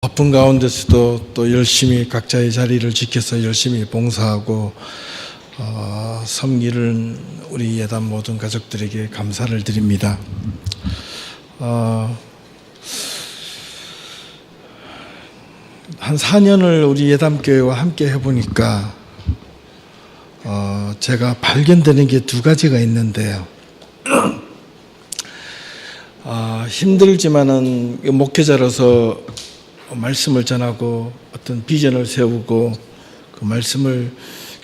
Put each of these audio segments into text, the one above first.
바쁜 가운데서도 또 열심히 각자의 자리를 지켜서 열심히 봉사하고 섬기는 우리 예단 모든 가족들에게 감사를 드립니다. 한 4년을 우리 예담교회와 함께 해보니까 제가 발견되는 게 두 가지가 있는데요. 힘들지만은 목회자로서 말씀을 전하고 어떤 비전을 세우고 그 말씀을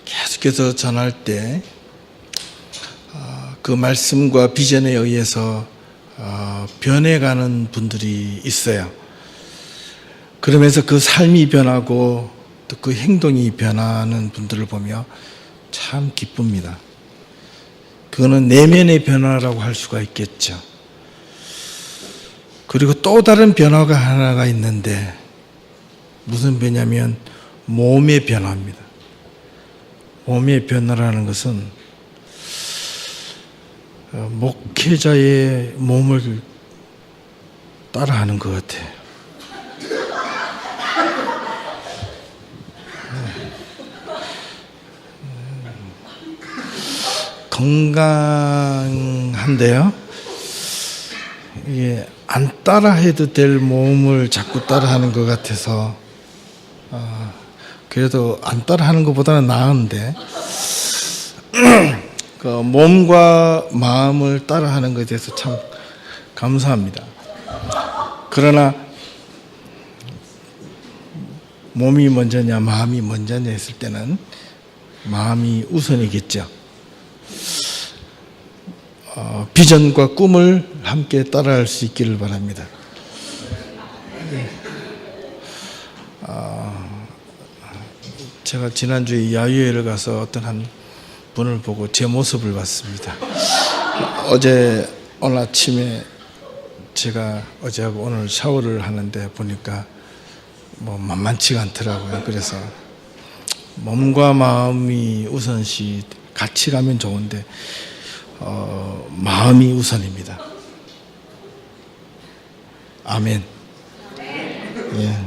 계속해서 전할 때 그 말씀과 비전에 의해서 변해가는 분들이 있어요. 그러면서 그 삶이 변하고 또 그 행동이 변하는 분들을 보며 참 기쁩니다. 그거는 내면의 변화라고 할 수가 있겠죠. 그리고 또 다른 변화가 하나가 있는데 무슨 변화냐면 몸의 변화입니다. 몸의 변화라는 것은 목회자의 몸을 따라하는 것 같아요. 건강한데요. 이게 안 따라해도 될 몸을 자꾸 따라하는 것 같아서 그래도 안 따라하는 것보다는 나은데 그 몸과 마음을 따라하는 것에 대해서 참 감사합니다. 그러나 몸이 먼저냐 마음이 먼저냐 했을 때는 마음이 우선이겠죠. 비전과 꿈을 함께 따라할 수 있기를 바랍니다. 제가 지난주에 야유회를 가서 어떤 한 분을 보고 제 모습을 봤습니다. 오늘 아침에 제가 어제하고 오늘 샤워를 하는데 보니까 만만치가 않더라고요. 그래서 몸과 마음이 우선시 같이 가면 좋은데 마음이 우선입니다. 아멘. 예.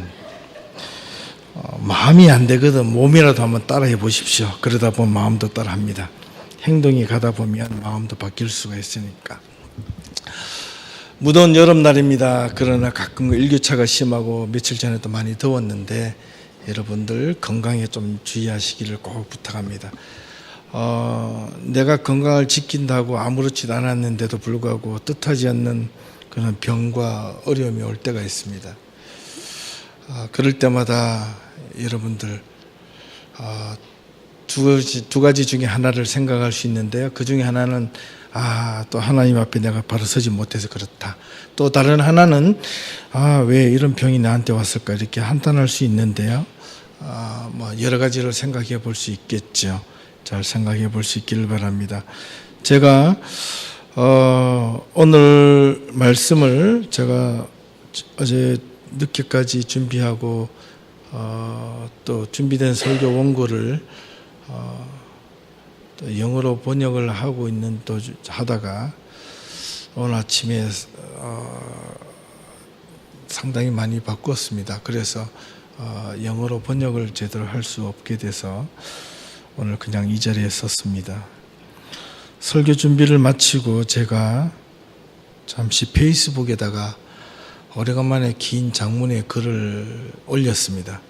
마음이 안 되거든 몸이라도 한번 따라해 보십시오. 그러다 보면 마음도 따라합니다. 행동이 가다 보면 마음도 바뀔 수가 있으니까. 무더운 여름날입니다. 그러나 가끔 일교차가 심하고 며칠 전에도 많이 더웠는데 여러분들 건강에 좀 주의하시기를 꼭 부탁합니다. 내가 건강을 지킨다고 아무렇지도 않았는데도 불구하고 뜻하지 않는 그런 병과 어려움이 올 때가 있습니다. 그럴 때마다 여러분들 두 가지 중에 하나를 생각할 수 있는데요. 그 중에 하나는 또 하나님 앞에 내가 바로 서지 못해서 그렇다. 또 다른 하나는 왜 이런 병이 나한테 왔을까 이렇게 한탄할 수 있는데요. 여러 가지를 생각해 볼 수 있겠죠. 잘 생각해 볼 수 있기를 바랍니다. 제가 오늘 말씀을 제가 어제 늦게까지 준비하고 또 준비된 설교 원고를 또 영어로 번역을 하고 있는 하다가 오늘 아침에 상당히 많이 바꿨습니다. 그래서 영어로 번역을 제대로 할 수 없게 돼서 오늘 그냥 이 자리에 섰습니다. 설교 준비를 마치고 제가 잠시 페이스북에다가 오래간만에 긴 장문의 글을 올렸습니다.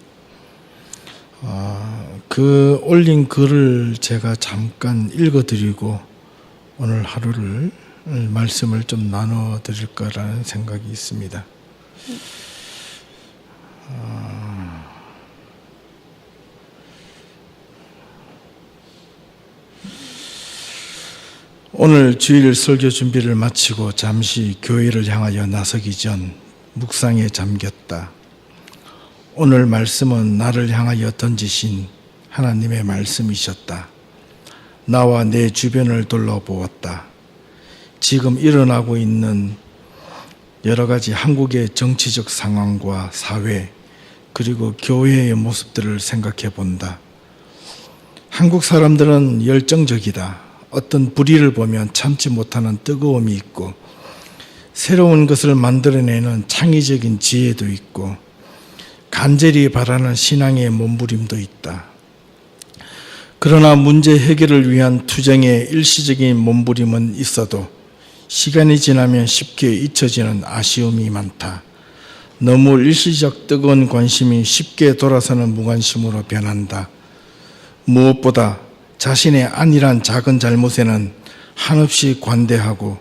그 올린 글을 제가 잠깐 읽어드리고 오늘 하루를 말씀을 좀 나눠드릴까라는 생각이 있습니다. 오늘 주일 설교 준비를 마치고 잠시 교회를 향하여 나서기 전 묵상에 잠겼다. 오늘 말씀은 나를 향하여 던지신 하나님의 말씀이셨다. 나와 내 주변을 둘러보았다. 지금 일어나고 있는 여러 가지 한국의 정치적 상황과 사회 그리고 교회의 모습들을 생각해 본다. 한국 사람들은 열정적이다. 어떤 불의를 보면 참지 못하는 뜨거움이 있고 새로운 것을 만들어내는 창의적인 지혜도 있고 간절히 바라는 신앙의 몸부림도 있다. 그러나 문제 해결을 위한 투쟁의 일시적인 몸부림은 있어도 시간이 지나면 쉽게 잊혀지는 아쉬움이 많다. 너무 일시적 뜨거운 관심이 쉽게 돌아서는 무관심으로 변한다. 무엇보다 자신의 안일한 작은 잘못에는 한없이 관대하고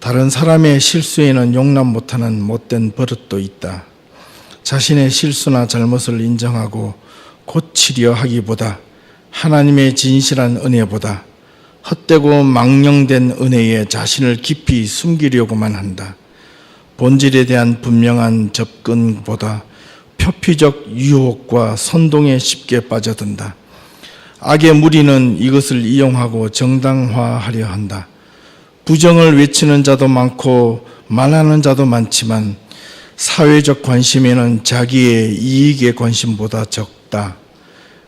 다른 사람의 실수에는 용납 못하는 못된 버릇도 있다. 자신의 실수나 잘못을 인정하고 고치려 하기보다 하나님의 진실한 은혜보다 헛되고 망령된 은혜에 자신을 깊이 숨기려고만 한다. 본질에 대한 분명한 접근보다 표피적 유혹과 선동에 쉽게 빠져든다. 악의 무리는 이것을 이용하고 정당화하려 한다. 부정을 외치는 자도 많고 말하는 자도 많지만 사회적 관심에는 자기의 이익의 관심보다 적다.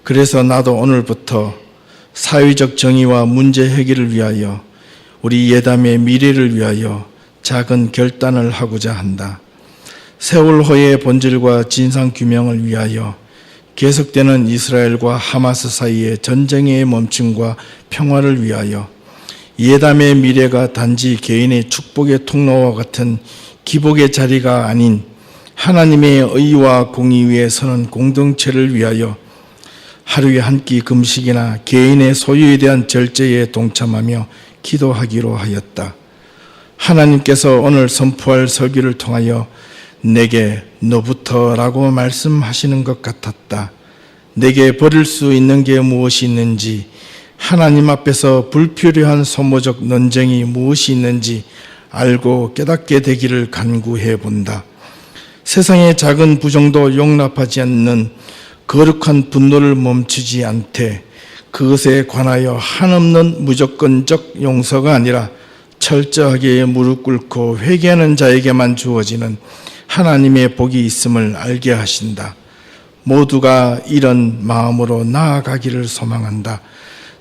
그래서 나도 오늘부터 사회적 정의와 문제 해결을 위하여 우리 예담의 미래를 위하여 작은 결단을 하고자 한다. 세월호의 본질과 진상규명을 위하여 계속되는 이스라엘과 하마스 사이의 전쟁의 멈춤과 평화를 위하여 예담의 미래가 단지 개인의 축복의 통로와 같은 기복의 자리가 아닌 하나님의 의와 공의 위에 서는 공동체를 위하여 하루에 한 끼 금식이나 개인의 소유에 대한 절제에 동참하며 기도하기로 하였다. 하나님께서 오늘 선포할 설교를 통하여 내게 너부터라고 말씀하시는 것 같았다. 내게 버릴 수 있는 게 무엇이 있는지, 하나님 앞에서 불필요한 소모적 논쟁이 무엇이 있는지 알고 깨닫게 되기를 간구해 본다. 세상의 작은 부정도 용납하지 않는 거룩한 분노를 멈추지 않되 그것에 관하여 한없는 무조건적 용서가 아니라 철저하게 무릎 꿇고 회개하는 자에게만 주어지는 하나님의 복이 있음을 알게 하신다. 모두가 이런 마음으로 나아가기를 소망한다.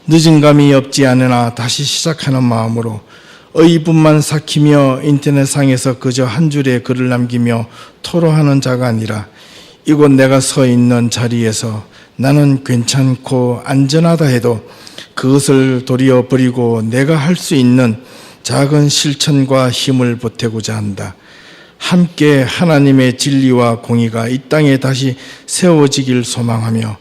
늦은 감이 없지 않으나 다시 시작하는 마음으로 의분만 삭히며 인터넷상에서 그저 한 줄의 글을 남기며 토로하는 자가 아니라 이곳 내가 서 있는 자리에서 나는 괜찮고 안전하다 해도 그것을 도리어 버리고 내가 할 수 있는 작은 실천과 힘을 보태고자 한다. 함께 하나님의 진리와 공의가 이 땅에 다시 세워지길 소망하며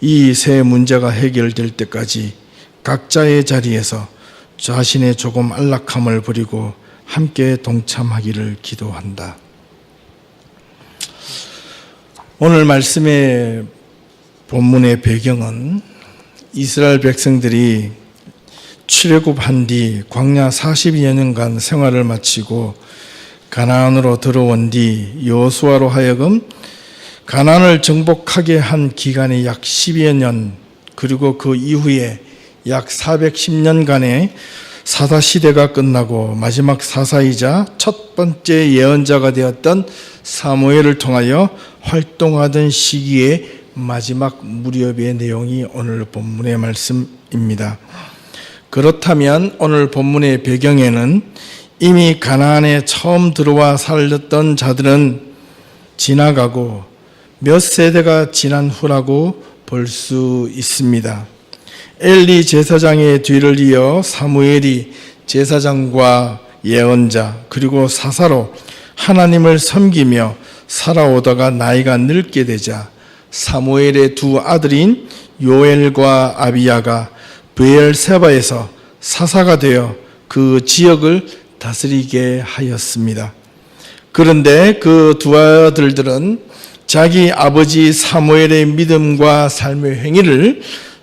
이 세 문제가 해결될 때까지 각자의 자리에서 자신의 조금 안락함을 버리고 함께 동참하기를 기도한다. 오늘 말씀의 본문의 배경은 이스라엘 백성들이 출애굽한 뒤 광야 40여 년간 생활을 마치고 가나안으로 들어온 뒤 여호수아로 하여금 가나안을 정복하게 한 기간이 약 10여 년, 그리고 그 이후에 약 410년간의 사사 시대가 끝나고 마지막 사사이자 첫 번째 예언자가 되었던 사무엘을 통하여 활동하던 시기의 마지막 무렵의 내용이 오늘 본문의 말씀입니다. 그렇다면 오늘 본문의 배경에는 이미 가나안에 처음 들어와 살았던 자들은 지나가고 몇 세대가 지난 후라고 볼 수 있습니다. 엘리 제사장의 뒤를 이어 사무엘이 제사장과 예언자 그리고 사사로 하나님을 섬기며 살아오다가 나이가 늙게 되자 사무엘의 두 아들인 요엘과 아비야가 브엘세바에서 사사가 되어 그 지역을 다스리게 하였습니다. 그런데 그 두 아들들은 자기 아버지 사무엘의 믿음과 삶의 행위를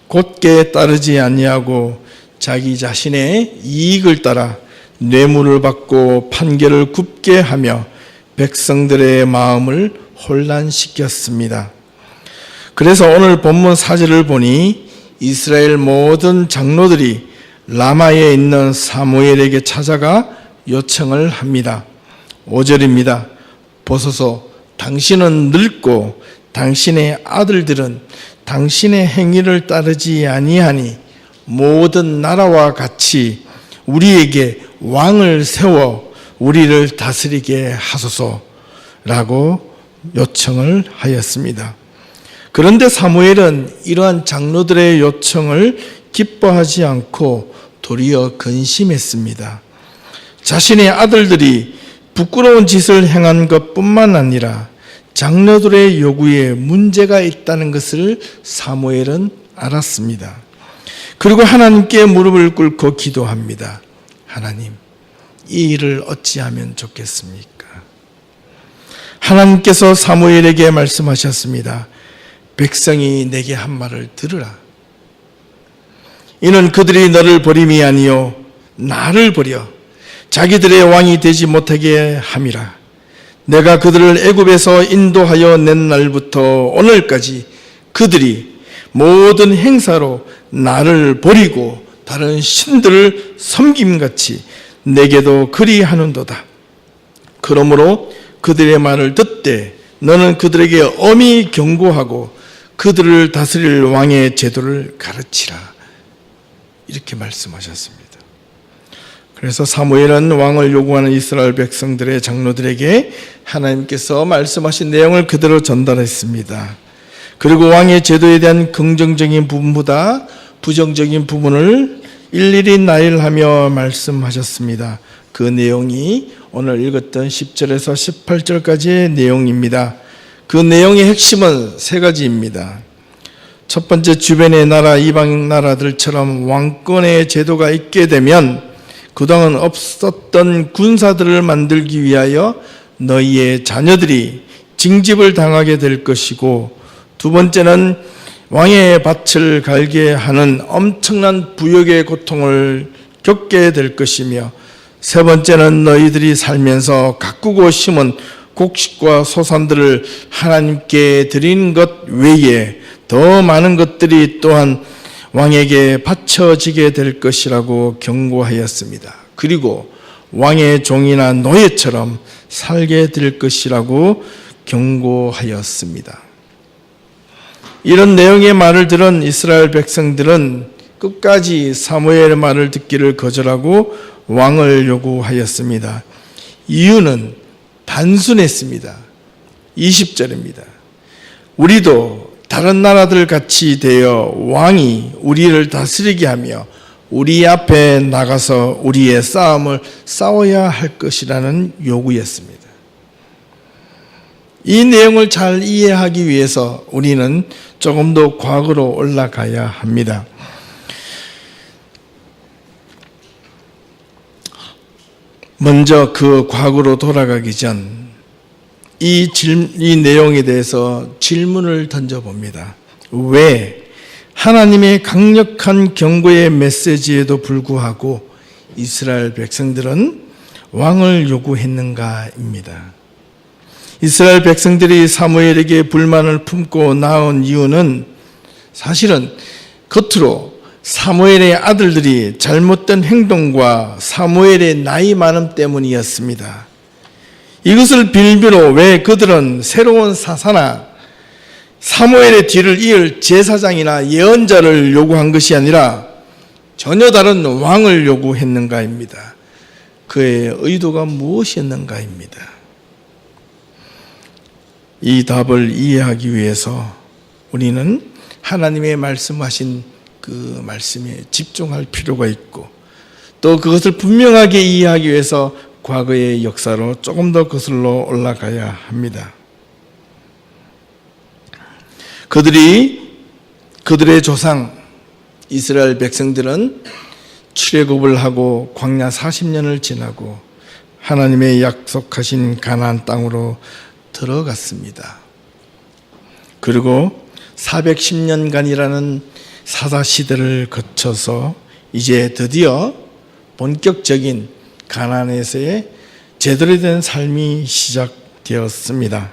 곧게 따르지 아니하고 자기 자신의 이익을 따라 뇌물을 받고 판결을 굽게 하며 백성들의 마음을 혼란시켰습니다. 그래서 오늘 본문 4절을 보니 이스라엘 모든 장로들이 라마에 있는 사무엘에게 찾아가 요청을 합니다. 5절입니다. 보소서, 당신은 늙고 당신의 아들들은 당신의 행위를 따르지 아니하니 모든 나라와 같이 우리에게 왕을 세워 우리를 다스리게 하소서라고 요청을 하였습니다. 그런데 사무엘은 이러한 장로들의 요청을 기뻐하지 않고 도리어 근심했습니다. 자신의 아들들이 부끄러운 짓을 행한 것뿐만 아니라 장로들의 요구에 문제가 있다는 것을 사무엘은 알았습니다. 그리고 하나님께 무릎을 꿇고 기도합니다. 하나님, 이 일을 어찌하면 좋겠습니까? 하나님께서 사무엘에게 말씀하셨습니다. 백성이 내게 한 말을 들으라. 이는 그들이 너를 버림이 아니요 나를 버려 자기들의 왕이 되지 못하게 함이라. 내가 그들을 애굽에서 인도하여 낸 날부터 오늘까지 그들이 모든 행사로 나를 버리고 다른 신들을 섬김같이 내게도 그리하는도다. 그러므로 그들의 말을 듣되 너는 그들에게 엄히 경고하고 그들을 다스릴 왕의 제도를 가르치라. 이렇게 말씀하셨습니다. 그래서 사무엘은 왕을 요구하는 이스라엘 백성들의 장로들에게 하나님께서 말씀하신 내용을 그대로 전달했습니다. 그리고 왕의 제도에 대한 긍정적인 부분보다 부정적인 부분을 일일이 나열하며 말씀하셨습니다. 그 내용이 오늘 읽었던 10절에서 18절까지의 내용입니다. 그 내용의 핵심은 세 가지입니다. 첫 번째, 주변의 나라, 이방 나라들처럼 왕권의 제도가 있게 되면 그동안 없었던 군사들을 만들기 위하여 너희의 자녀들이 징집을 당하게 될 것이고, 두 번째는 왕의 밭을 갈게 하는 엄청난 부역의 고통을 겪게 될 것이며, 세 번째는 너희들이 살면서 가꾸고 심은 곡식과 소산들을 하나님께 드리는 것 외에 더 많은 것들이 또한 왕에게 바쳐지게 될 것이라고 경고하였습니다. 그리고 왕의 종이나 노예처럼 살게 될 것이라고 경고하였습니다. 이런 내용의 말을 들은 이스라엘 백성들은 끝까지 사무엘의 말을 듣기를 거절하고 왕을 요구하였습니다. 이유는 단순했습니다. 20절입니다. 우리도 다른 나라들 같이 되어 왕이 우리를 다스리게 하며 우리 앞에 나가서 우리의 싸움을 싸워야 할 것이라는 요구였습니다. 이 내용을 잘 이해하기 위해서 우리는 조금 더 과거로 올라가야 합니다. 먼저 그 과거로 돌아가기 전 이 내용에 대해서 질문을 던져봅니다. 왜 하나님의 강력한 경고의 메시지에도 불구하고 이스라엘 백성들은 왕을 요구했는가입니다. 이스라엘 백성들이 사무엘에게 불만을 품고 나온 이유는 사실은 겉으로 사무엘의 아들들이 잘못된 행동과 사무엘의 나이 많음 때문이었습니다. 이것을 빌미로 왜 그들은 새로운 사사나 사무엘의 뒤를 이을 제사장이나 예언자를 요구한 것이 아니라 전혀 다른 왕을 요구했는가입니다. 그의 의도가 무엇이었는가입니다. 이 답을 이해하기 위해서 우리는 하나님의 말씀하신 그 말씀에 집중할 필요가 있고, 또 그것을 분명하게 이해하기 위해서 과거의 역사로 조금 더 거슬러 올라가야 합니다. 그들의 조상 이스라엘 백성들은 출애굽을 하고 광야 40년을 지나고 하나님의 약속하신 가나안 땅으로 들어갔습니다. 그리고 410년간이라는 사사 시대를 거쳐서 이제 드디어 본격적인 가나안에서의 제대로 된 삶이 시작되었습니다.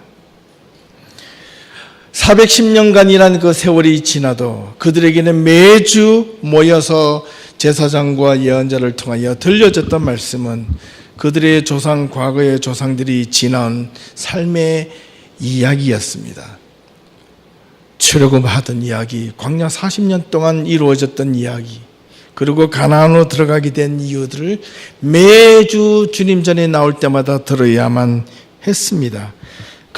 410년간이라는 그 세월이 지나도 그들에게는 매주 모여서 제사장과 예언자를 통하여 들려졌던 말씀은 그들의 조상, 과거의 조상들이 지나온 삶의 이야기였습니다. 출애굽하던 이야기, 광야 40년 동안 이루어졌던 이야기, 그리고 가나안으로 들어가게 된 이유들을 매주 주님 전에 나올 때마다 들어야만 했습니다.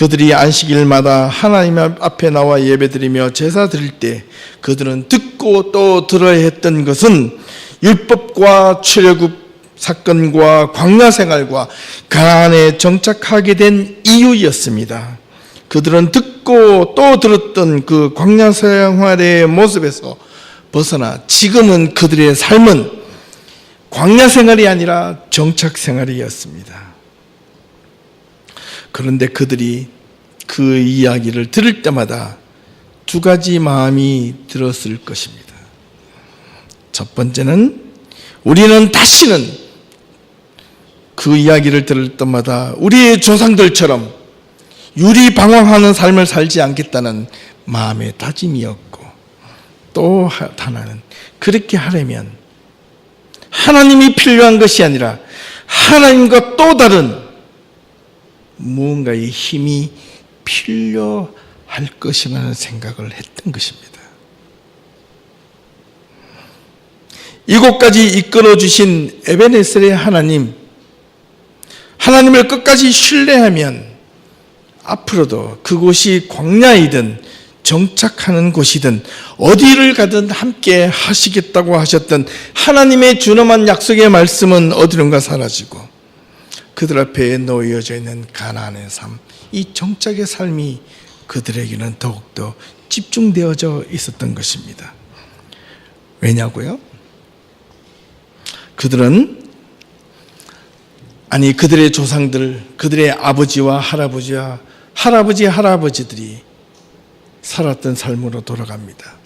그들이 안식일마다 하나님 앞에 나와 예배드리며 제사 드릴 때 그들은 듣고 또 들어야 했던 것은 율법과 출애굽 사건과 광야 생활과 가나안에 정착하게 된 이유였습니다. 그들은 듣고 또 들었던 그 광야 생활의 모습에서 벗어나 지금은 그들의 삶은 광야 생활이 아니라 정착 생활이었습니다. 그런데 그들이 그 이야기를 들을 때마다 두 가지 마음이 들었을 것입니다. 첫 번째는 우리는 다시는 그 이야기를 들을 때마다 우리의 조상들처럼 유리방황하는 삶을 살지 않겠다는 마음의 다짐이었고, 또 하나는 그렇게 하려면 하나님이 필요한 것이 아니라 하나님과 또 다른 무언가의 힘이 필요할 것이라는 생각을 했던 것입니다. 이곳까지 이끌어 주신 에베네셀의 하나님을 끝까지 신뢰하면 앞으로도 그곳이 광야이든 정착하는 곳이든 어디를 가든 함께 하시겠다고 하셨던 하나님의 준엄한 약속의 말씀은 어디론가 사라지고 그들 앞에 놓여져 있는 가나안의 삶, 이 정착의 삶이 그들에게는 더욱더 집중되어져 있었던 것입니다. 왜냐고요? 그들의 조상들, 그들의 아버지와 할아버지들이 살았던 삶으로 돌아갑니다.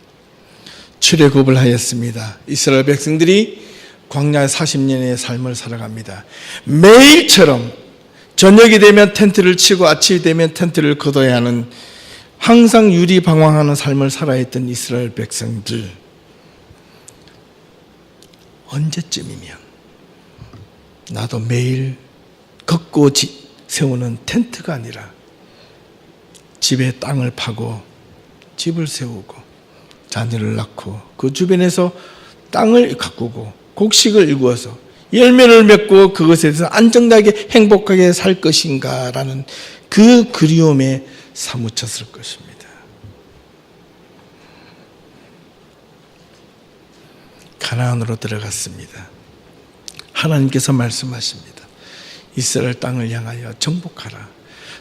출애굽을 하였습니다. 이스라엘 백성들이 광야 40년의 삶을 살아갑니다. 매일처럼 저녁이 되면 텐트를 치고 아침이 되면 텐트를 걷어야 하는, 항상 유리방황하는 삶을 살아야 했던 이스라엘 백성들, 언제쯤이면 나도 매일 걷고 세우는 텐트가 아니라 집에 땅을 파고 집을 세우고 자녀를 낳고 그 주변에서 땅을 가꾸고 곡식을 일구어서 열매를 맺고 그것에 대해서 안정되게 행복하게 살 것인가라는 그 그리움에 사무쳤을 것입니다. 가나안으로 들어갔습니다. 하나님께서 말씀하십니다. 이스라엘 땅을 향하여 정복하라.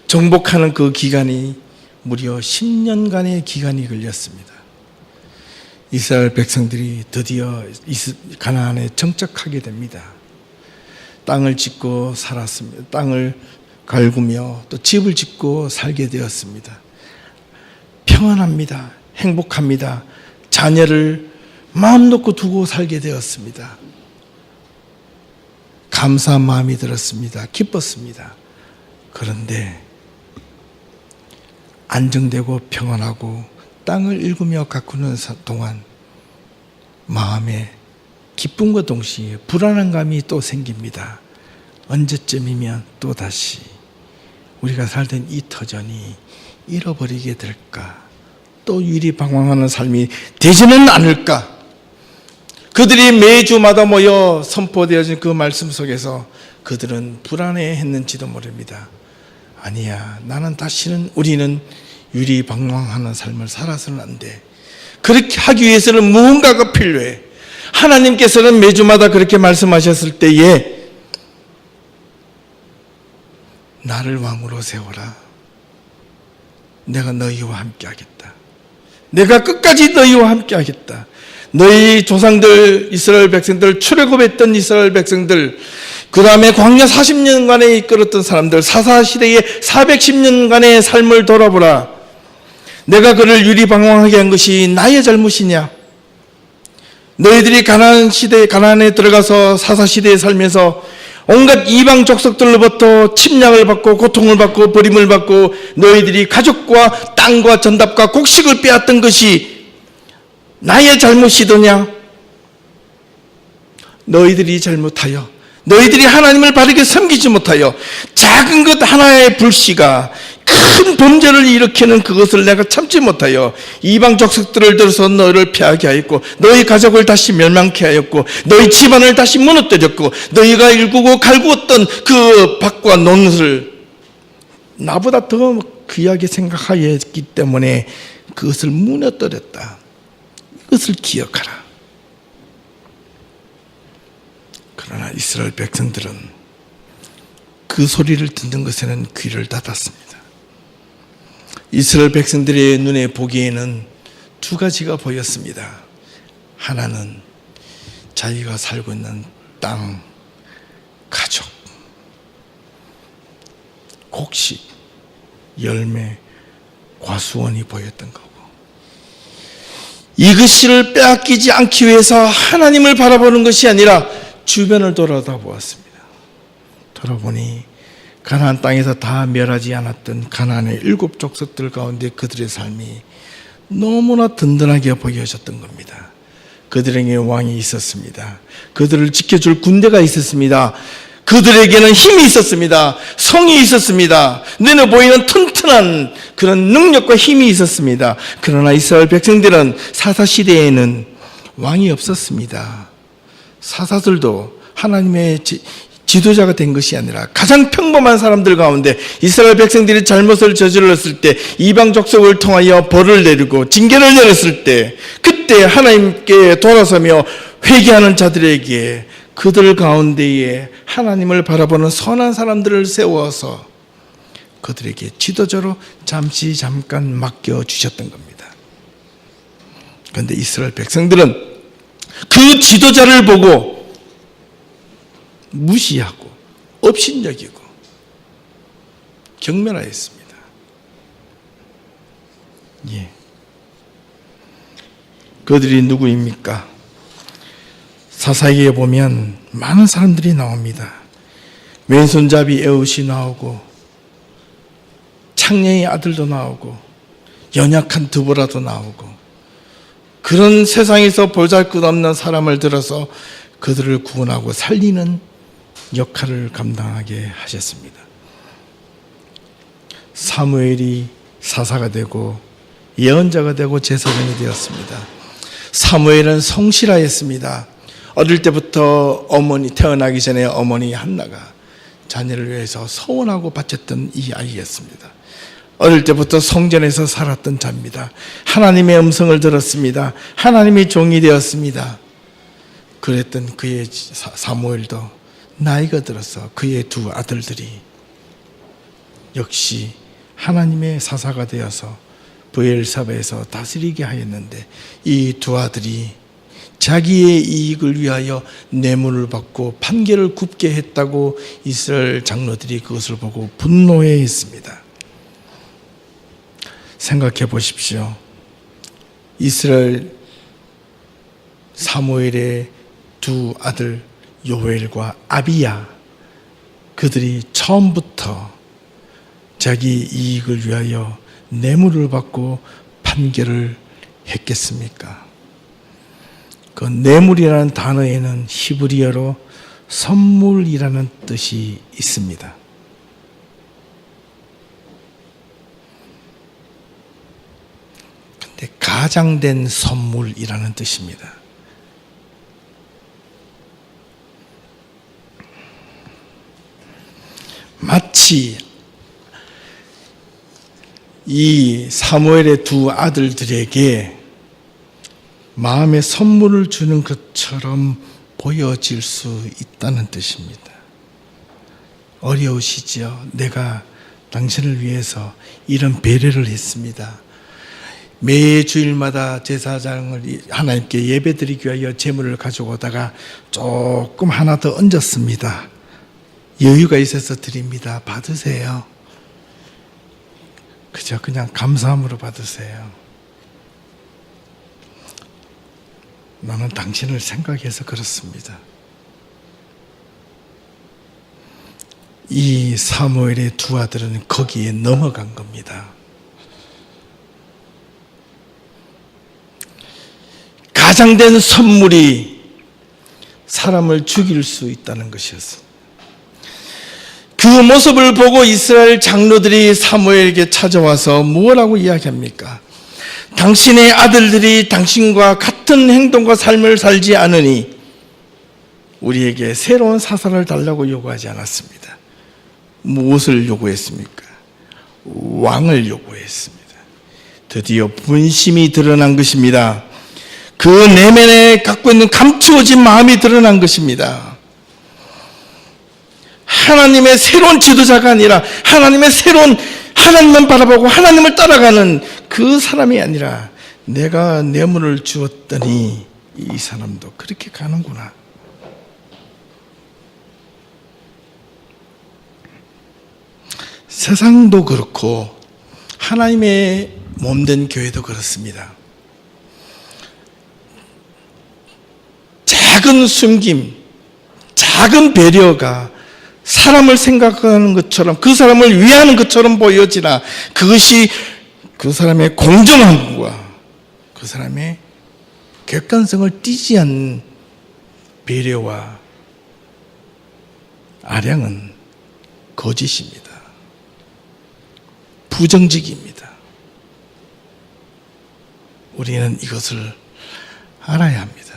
정복하는 그 기간이 무려 10년간의 기간이 걸렸습니다. 이스라엘 백성들이 드디어 가나안에 정착하게 됩니다. 땅을 짓고 살았습니다. 땅을 갈구며 또 집을 짓고 살게 되었습니다. 평안합니다. 행복합니다. 자녀를 마음 놓고 두고 살게 되었습니다. 감사한 마음이 들었습니다. 기뻤습니다. 그런데 안정되고 평안하고 땅을 일구며 가꾸는 동안 마음에 기쁨과 동시에 불안한 감이 또 생깁니다. 언제쯤이면 또다시 우리가 살던 이 터전이 잃어버리게 될까? 또 유리방황하는 삶이 되지는 않을까? 그들이 매주마다 모여 선포되어진 그 말씀 속에서 그들은 불안해했는지도 모릅니다. 아니야, 우리는 유리방황하는 삶을 살아서는 안 돼. 그렇게 하기 위해서는 무언가가 필요해. 하나님께서는 매주마다 그렇게 말씀하셨을 때에 나를 왕으로 세워라. 내가 너희와 함께 하겠다. 내가 끝까지 너희와 함께 하겠다. 너희 조상들 이스라엘 백성들, 출애굽했던 이스라엘 백성들, 그 다음에 광야 40년간에 이끌었던 사람들, 사사시대의 410년간의 삶을 돌아보라. 내가 그를 유리방황하게 한 것이 나의 잘못이냐? 너희들이 가나안에 들어가서 사사시대에 살면서 온갖 이방 족속들로부터 침략을 받고 고통을 받고 버림을 받고 너희들이 가족과 땅과 전답과 곡식을 빼앗던 것이 나의 잘못이더냐? 너희들이 잘못하여 너희들이 하나님을 바르게 섬기지 못하여 작은 것 하나의 불씨가 큰 범죄를 일으키는 그것을 내가 참지 못하여 이방 족속들을 들어서 너희를 피하게 하였고 너희 가족을 다시 멸망케 하였고 너희 집안을 다시 무너뜨렸고 너희가 일구고 갈구었던 그 밭과 논을 나보다 더 귀하게 생각하였기 때문에 그것을 무너뜨렸다. 이것을 기억하라. 그러나 이스라엘 백성들은 그 소리를 듣는 것에는 귀를 닫았습니다. 이스라엘 백성들의 눈에 보기에는 두 가지가 보였습니다. 하나는 자기가 살고 있는 땅, 가족, 곡식, 열매, 과수원이 보였던 거고, 이것을 빼앗기지 않기 위해서 하나님을 바라보는 것이 아니라 주변을 돌아보았습니다. 돌아보니 가나안 땅에서 다 멸하지 않았던 가나안의 7 족속들 가운데 그들의 삶이 너무나 든든하게 보여졌던 겁니다. 그들에게 왕이 있었습니다. 그들을 지켜줄 군대가 있었습니다. 그들에게는 힘이 있었습니다. 성이 있었습니다. 눈에 보이는 튼튼한 그런 능력과 힘이 있었습니다. 그러나 이스라엘 백성들은 사사시대에는 왕이 없었습니다. 사사들도 하나님의 지도자가 된 것이 아니라 가장 평범한 사람들 가운데 이스라엘 백성들이 잘못을 저질렀을 때 이방 족속을 통하여 벌을 내리고 징계를 내렸을 때 그때 하나님께 돌아서며 회개하는 자들에게 그들 가운데에 하나님을 바라보는 선한 사람들을 세워서 그들에게 지도자로 잠깐 맡겨주셨던 겁니다. 그런데 이스라엘 백성들은 그 지도자를 보고 무시하고 업신여기고 경멸하였습니다. 예. 그들이 누구입니까? 사사기에 보면 많은 사람들이 나옵니다. 왼손잡이 에웃이 나오고 창녀의 아들도 나오고 연약한 드보라도 나오고 그런 세상에서 보잘것없는 사람을 들어서 그들을 구원하고 살리는 역할을 감당하게 하셨습니다. 사무엘이 사사가 되고 예언자가 되고 제사장이 되었습니다. 사무엘은 성실하였습니다. 어릴 때부터 태어나기 전에 어머니 한나가 자녀를 위해서 서원하고 바쳤던 이 아이였습니다. 어릴 때부터 성전에서 살았던 자입니다. 하나님의 음성을 들었습니다. 하나님의 종이 되었습니다. 그랬던 그의 사무엘도 나이가 들어서 그의 2 아들들이 역시 하나님의 사사가 되어서 브엘사바에서 다스리게 하였는데 이 2 아들이 자기의 이익을 위하여 뇌물을 받고 판결을 굽게 했다고 이스라엘 장로들이 그것을 보고 분노해했습니다. 생각해 보십시오. 이스라엘 사무엘의 2 아들 요엘과 아비야, 그들이 처음부터 자기 이익을 위하여 뇌물을 받고 판결을 했겠습니까? 그 뇌물이라는 단어에는 히브리어로 선물이라는 뜻이 있습니다. 근데 가장된 선물이라는 뜻입니다. 마치 이 사무엘의 2 아들들에게 마음의 선물을 주는 것처럼 보여질 수 있다는 뜻입니다. 어려우시죠? 내가 당신을 위해서 이런 배려를 했습니다. 매 주일마다 제사장을 하나님께 예배드리기 위하여 제물을 가져오다가 조금 하나 더 얹었습니다. 여유가 있어서 드립니다. 받으세요. 그냥 감사함으로 받으세요. 나는 당신을 생각해서 그렇습니다. 이 사무엘의 2 아들은 거기에 넘어간 겁니다. 가장된 선물이 사람을 죽일 수 있다는 것이었습니다. 그 모습을 보고 이스라엘 장로들이 사무엘에게 찾아와서 무엇라고 이야기합니까? 당신의 아들들이 당신과 같은 행동과 삶을 살지 않으니 우리에게 새로운 사사를 달라고 요구하지 않았습니다. 무엇을 요구했습니까? 왕을 요구했습니다. 드디어 본심이 드러난 것입니다. 그 내면에 갖고 있는 감추어진 마음이 드러난 것입니다. 하나님의 새로운 지도자가 아니라 하나님의 새로운, 하나님만 바라보고 하나님을 따라가는 그 사람이 아니라 내가 뇌물을 주었더니 이 사람도 그렇게 가는구나. 세상도 그렇고 하나님의 몸된 교회도 그렇습니다. 작은 숨김, 작은 배려가 사람을 생각하는 것처럼, 그 사람을 위하는 것처럼 보여지나 그것이 그 사람의 공정함과 그 사람의 객관성을 띠지 않는 배려와 아량은 거짓입니다. 부정직입니다. 우리는 이것을 알아야 합니다.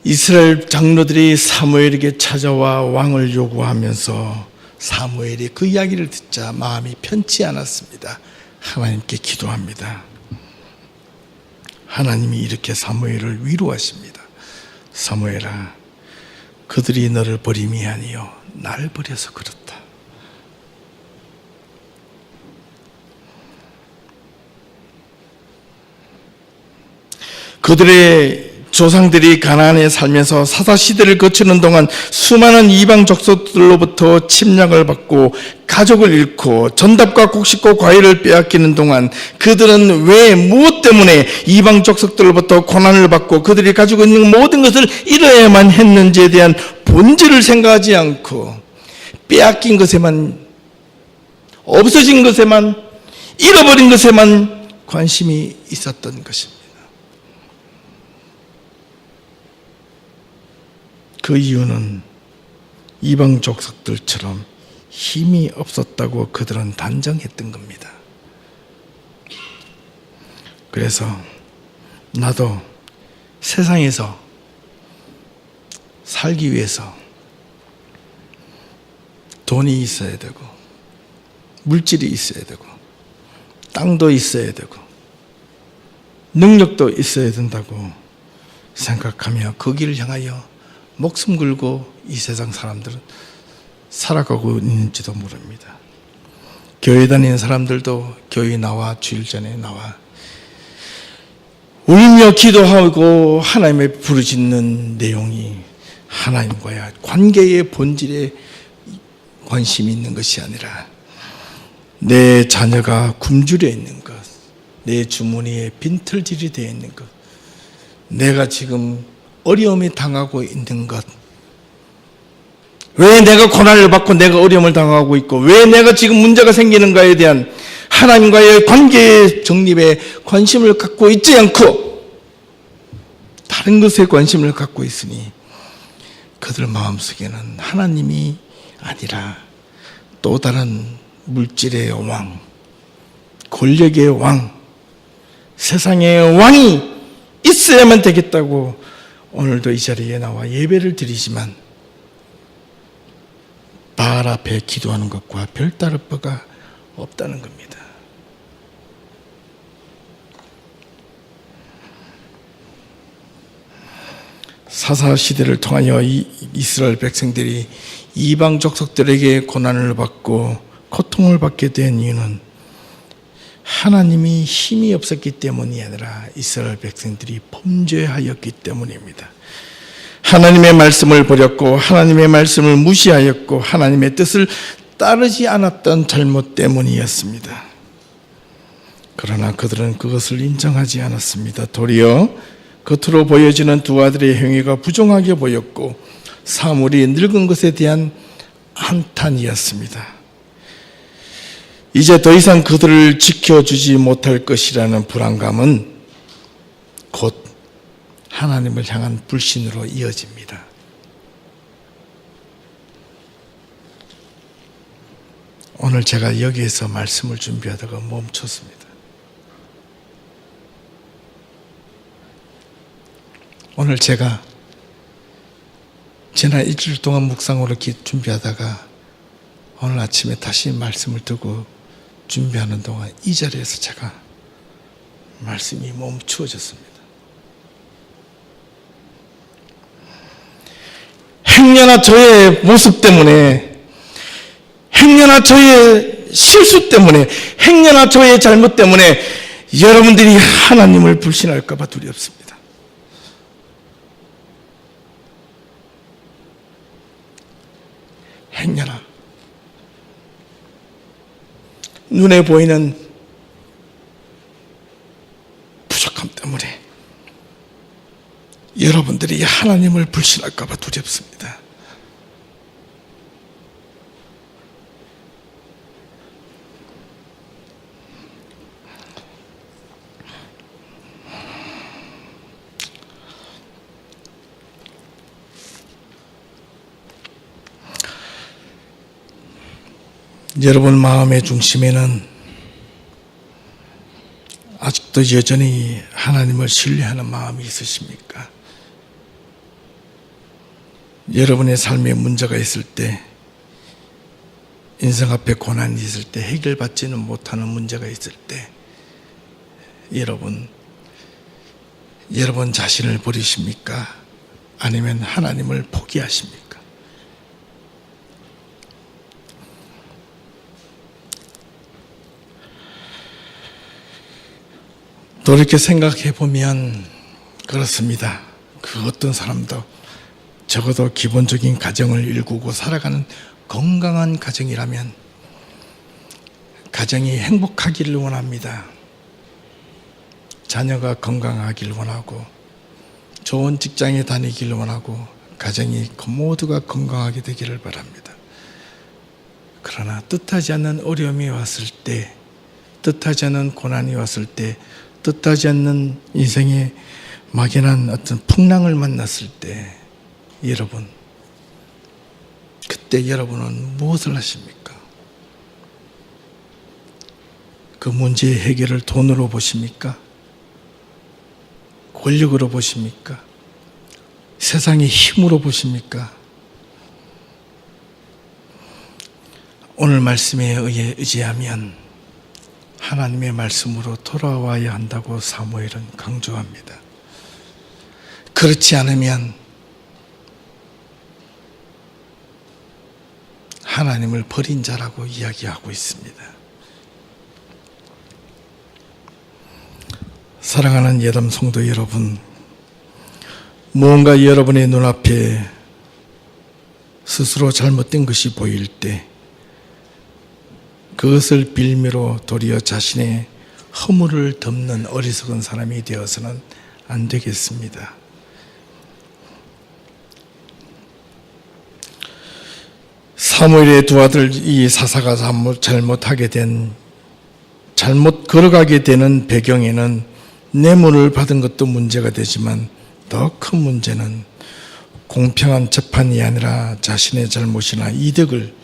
이스라엘 장로들이 사무엘에게 찾아와 왕을 요구하면서 사무엘이 그 이야기를 듣자 마음이 편치 않았습니다. 하나님께 기도합니다. 하나님이 이렇게 사무엘을 위로하십니다. 사무엘아, 그들이 너를 버림이 아니요 나를 버려서 그렇다. 그들의 조상들이 가나안에 살면서 사사시대를 거치는 동안 수많은 이방 족속들로부터 침략을 받고 가족을 잃고 전답과 곡식과 과일을 빼앗기는 동안 그들은 왜, 무엇 때문에 이방 족속들로부터 고난을 받고 그들이 가지고 있는 모든 것을 잃어야만 했는지에 대한 본질을 생각하지 않고 빼앗긴 것에만, 없어진 것에만, 잃어버린 것에만 관심이 있었던 것입니다. 그 이유는 이방 족속들처럼 힘이 없었다고 그들은 단정했던 겁니다. 그래서 나도 세상에서 살기 위해서 돈이 있어야 되고 물질이 있어야 되고 땅도 있어야 되고 능력도 있어야 된다고 생각하며 그 길을 향하여 목숨 걸고 이 세상 사람들은 살아가고 있는지도 모릅니다. 교회 다니는 사람들도 교회 나와, 주일 전에 나와 울며 기도하고 하나님의 부르짖는 내용이 하나님과의 관계의 본질에 관심이 있는 것이 아니라 내 자녀가 굶주려 있는 것, 내 주머니에 빈털질이 되어 있는 것, 내가 지금 어려움에 당하고 있는 것, 왜 내가 고난을 받고 내가 어려움을 당하고 있고 왜 내가 지금 문제가 생기는가에 대한 하나님과의 관계의 정립에 관심을 갖고 있지 않고 다른 것에 관심을 갖고 있으니 그들 마음속에는 하나님이 아니라 또 다른 물질의 왕, 권력의 왕, 세상의 왕이 있어야만 되겠다고 오늘도 이 자리에 나와 예배를 드리지만 바알 앞에 기도하는 것과 별다를 바가 없다는 겁니다. 사사 시대를 통하여 이스라엘 백성들이 이방 족속들에게 고난을 받고 고통을 받게 된 이유는 하나님이 힘이 없었기 때문이 아니라 이스라엘 백성들이 범죄하였기 때문입니다. 하나님의 말씀을 버렸고 하나님의 말씀을 무시하였고 하나님의 뜻을 따르지 않았던 잘못 때문이었습니다. 그러나 그들은 그것을 인정하지 않았습니다. 도리어 겉으로 보여지는 두 아들의 행위가 부정하게 보였고 사물이 늙은 것에 대한 한탄이었습니다. 이제 더 이상 그들을 지켜주지 못할 것이라는 불안감은 곧 하나님을 향한 불신으로 이어집니다. 오늘 제가 여기에서 말씀을 준비하다가 멈췄습니다. 오늘 제가 지난 일주일 동안 묵상으로 준비하다가 오늘 아침에 다시 말씀을 듣고 준비하는 동안 이 자리에서 제가 말씀이 멈추어졌습니다. 행여나 저의 모습 때문에, 행여나 저의 실수 때문에, 행여나 저의 잘못 때문에 여러분들이 하나님을 불신할까 봐 두렵습니다. 행여나 눈에 보이는 부족함 때문에 여러분들이 하나님을 불신할까 봐 두렵습니다. 여러분 마음의 중심에는 아직도 여전히 하나님을 신뢰하는 마음이 있으십니까? 여러분의 삶에 문제가 있을 때, 인생 앞에 고난이 있을 때, 해결받지는 못하는 문제가 있을 때 여러분 자신을 버리십니까? 아니면 하나님을 포기하십니까? 돌이켜 생각해 보면 그렇습니다. 그 어떤 사람도 적어도 기본적인 가정을 일구고 살아가는 건강한 가정이라면 가정이 행복하기를 원합니다. 자녀가 건강하기를 원하고 좋은 직장에 다니기를 원하고 가정이 모두가 건강하게 되기를 바랍니다. 그러나 뜻하지 않는 어려움이 왔을 때, 뜻하지 않는 고난이 왔을 때, 뜻하지 않는 인생의 막연한 어떤 풍랑을 만났을 때 여러분, 그때 여러분은 무엇을 하십니까? 그 문제의 해결을 돈으로 보십니까? 권력으로 보십니까? 세상의 힘으로 보십니까? 오늘 말씀에 의지하면 하나님의 말씀으로 돌아와야 한다고 사무엘은 강조합니다. 그렇지 않으면 하나님을 버린 자라고 이야기하고 있습니다. 사랑하는 예담 성도 여러분, 무언가 여러분의 눈앞에 스스로 잘못된 것이 보일 때 그것을 빌미로 도리어 자신의 허물을 덮는 어리석은 사람이 되어서는 안 되겠습니다. 사무엘의 두 아들 이 사사가 잘못 걸어가게 되는 배경에는 뇌물을 받은 것도 문제가 되지만 더 큰 문제는 공평한 재판이 아니라 자신의 잘못이나 이득을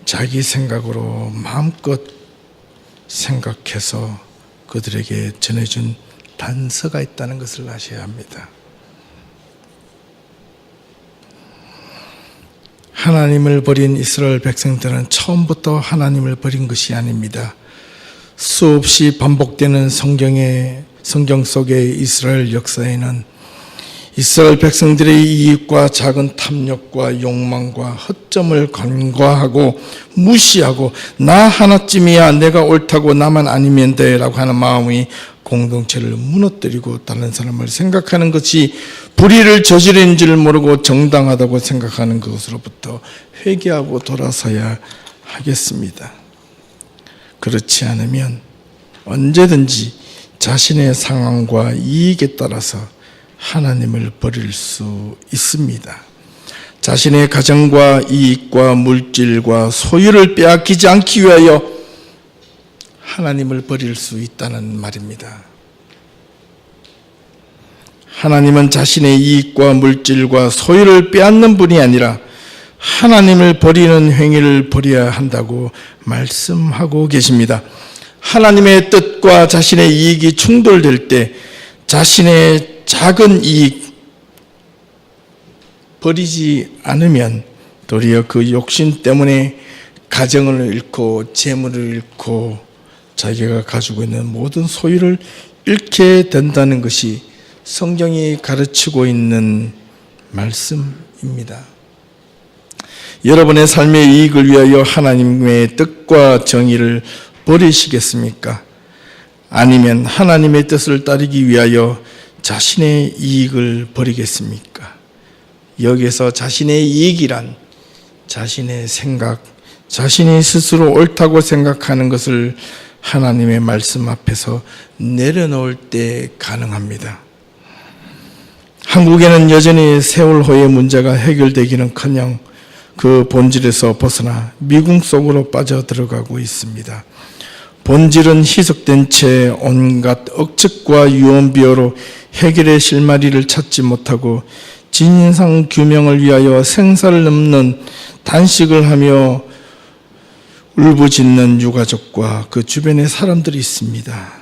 자기 생각으로 마음껏 생각해서 그들에게 전해준 단서가 있다는 것을 아셔야 합니다. 하나님을 버린 이스라엘 백성들은 처음부터 하나님을 버린 것이 아닙니다. 수없이 반복되는 성경 속의 이스라엘 역사에는 이스라엘 백성들의 이익과 작은 탐욕과 욕망과 허점을 간과하고 무시하고 나 하나쯤이야 내가 옳다고 나만 아니면 돼 라고 하는 마음이 공동체를 무너뜨리고 다른 사람을 생각하는 것이 불의를 저지른 줄 모르고 정당하다고 생각하는 것으로부터 회개하고 돌아서야 하겠습니다. 그렇지 않으면 언제든지 자신의 상황과 이익에 따라서 하나님을 버릴 수 있습니다. 자신의 가정과 이익과 물질과 소유를 빼앗기지 않기 위하여 하나님을 버릴 수 있다는 말입니다. 하나님은 자신의 이익과 물질과 소유를 빼앗는 분이 아니라 하나님을 버리는 행위를 버려야 한다고 말씀하고 계십니다. 하나님의 뜻과 자신의 이익이 충돌될 때 자신의 작은 이익 버리지 않으면 도리어 그 욕심 때문에 가정을 잃고 재물을 잃고 자기가 가지고 있는 모든 소유를 잃게 된다는 것이 성경이 가르치고 있는 말씀입니다. 여러분의 삶의 이익을 위하여 하나님의 뜻과 정의를 버리시겠습니까? 아니면 하나님의 뜻을 따르기 위하여 자신의 이익을 버리겠습니까? 여기서 자신의 이익이란 자신의 생각, 자신이 스스로 옳다고 생각하는 것을 하나님의 말씀 앞에서 내려놓을 때 가능합니다. 한국에는 여전히 세월호의 문제가 해결되기는커녕 그 본질에서 벗어나 미궁 속으로 빠져들어가고 있습니다. 본질은 희석된 채 온갖 억측과 유언비어로 해결의 실마리를 찾지 못하고 진상 규명을 위하여 생사를 넘는 단식을 하며 울부짖는 유가족과 그 주변의 사람들이 있습니다.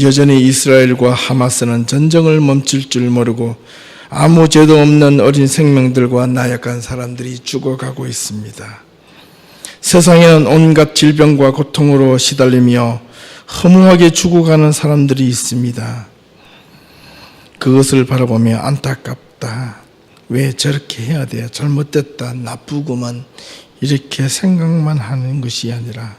여전히 이스라엘과 하마스는 전쟁을 멈출 줄 모르고 아무 죄도 없는 어린 생명들과 나약한 사람들이 죽어가고 있습니다. 세상에는 온갖 질병과 고통으로 시달리며 허무하게 죽어가는 사람들이 있습니다. 그것을 바라보며 안타깝다. 왜 저렇게 해야 돼? 잘못됐다. 나쁘구만. 이렇게 생각만 하는 것이 아니라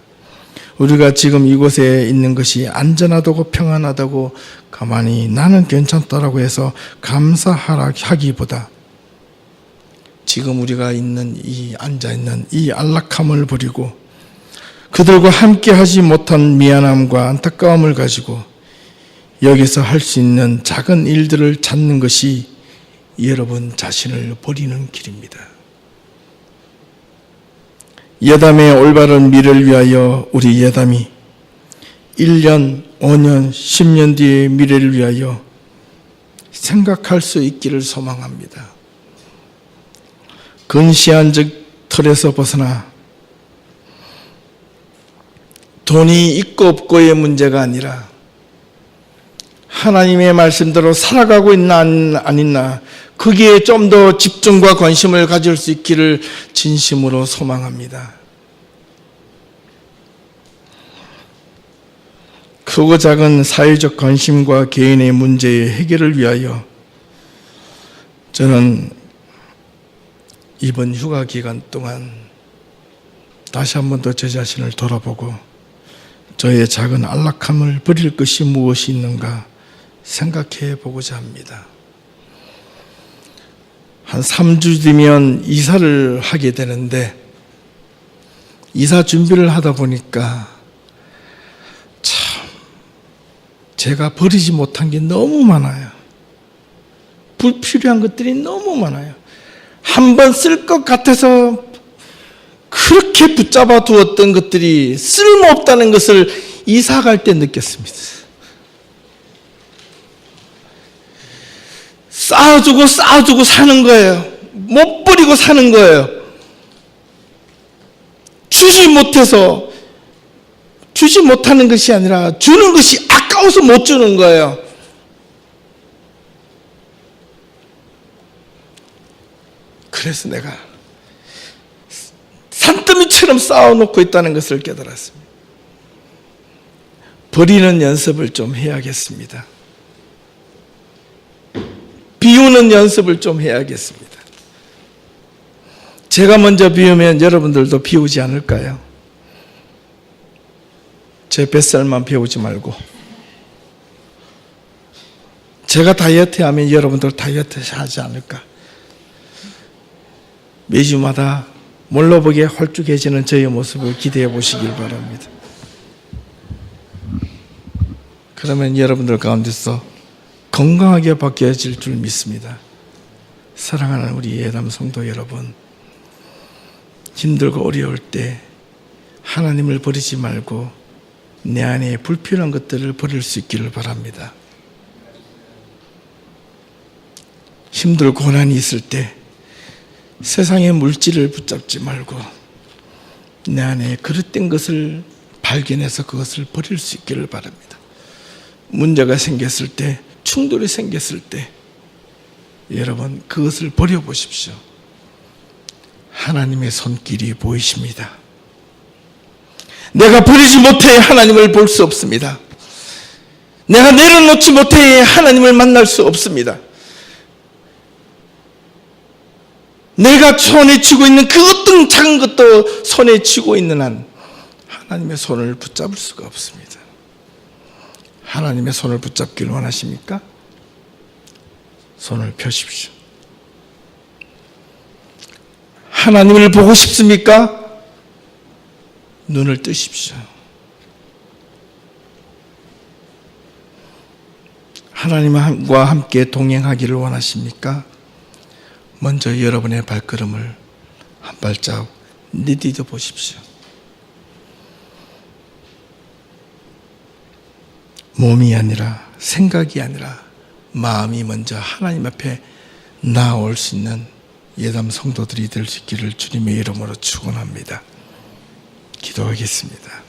우리가 지금 이곳에 있는 것이 안전하다고 평안하다고 가만히 나는 괜찮다라고 해서 감사하기보다 지금 우리가 있는 이 앉아있는 이 안락함을 버리고 그들과 함께 하지 못한 미안함과 안타까움을 가지고 여기서 할 수 있는 작은 일들을 찾는 것이 여러분 자신을 버리는 길입니다. 예담의 올바른 미래를 위하여 우리 예담이 1년, 5년, 10년 뒤의 미래를 위하여 생각할 수 있기를 소망합니다. 근시안적 틀에서 벗어나 돈이 있고 없고의 문제가 아니라 하나님의 말씀대로 살아가고 있나 안 있나 거기에 좀 더 집중과 관심을 가질 수 있기를 진심으로 소망합니다. 크고 작은 사회적 관심과 개인의 문제의 해결을 위하여 저는 이번 휴가 기간 동안 다시 한 번 더 제 자신을 돌아보고 저의 작은 안락함을 버릴 것이 무엇이 있는가 생각해 보고자 합니다. 한 3주 뒤면 이사를 하게 되는데 이사 준비를 하다 보니까 참 제가 버리지 못한 게 너무 많아요. 불필요한 것들이 너무 많아요. 한번 쓸 것 같아서 그렇게 붙잡아 두었던 것들이 쓸모없다는 것을 이사 갈 때 느꼈습니다. 쌓아주고 사는 거예요. 못 버리고 사는 거예요. 주지 못하는 것이 아니라 주는 것이 아까워서 못 주는 거예요. 그래서 내가 산더미처럼 쌓아놓고 있다는 것을 깨달았습니다. 버리는 연습을 좀 해야겠습니다. 비우는 연습을 좀 해야겠습니다. 제가 먼저 비우면 여러분들도 비우지 않을까요? 제 뱃살만 비우지 말고 제가 다이어트 하면 여러분들 다이어트 하지 않을까? 매주마다 몰라보게 홀쭉해지는 저의 모습을 기대해 보시길 바랍니다. 그러면 여러분들 가운데서 건강하게 바뀌어질 줄 믿습니다. 사랑하는 우리 예담 성도 여러분, 힘들고 어려울 때 하나님을 버리지 말고 내 안에 불필요한 것들을 버릴 수 있기를 바랍니다. 힘들고 고난이 있을 때 세상의 물질을 붙잡지 말고 내 안에 그릇된 것을 발견해서 그것을 버릴 수 있기를 바랍니다. 문제가 생겼을 때, 충돌이 생겼을 때 여러분 그것을 버려보십시오. 하나님의 손길이 보이십니다. 내가 버리지 못해 하나님을 볼 수 없습니다. 내가 내려놓지 못해 하나님을 만날 수 없습니다. 내가 손에 쥐고 있는 그 어떤 작은 것도 손에 쥐고 있는 한 하나님의 손을 붙잡을 수가 없습니다. 하나님의 손을 붙잡기를 원하십니까? 손을 펴십시오. 하나님을 보고 싶습니까? 눈을 뜨십시오. 하나님과 함께 동행하기를 원하십니까? 먼저 여러분의 발걸음을 한 발자국 내디뎌 보십시오. 몸이 아니라 생각이 아니라 마음이 먼저 하나님 앞에 나아올 수 있는 예담 성도들이 될 수 있기를 주님의 이름으로 축원합니다. 기도하겠습니다.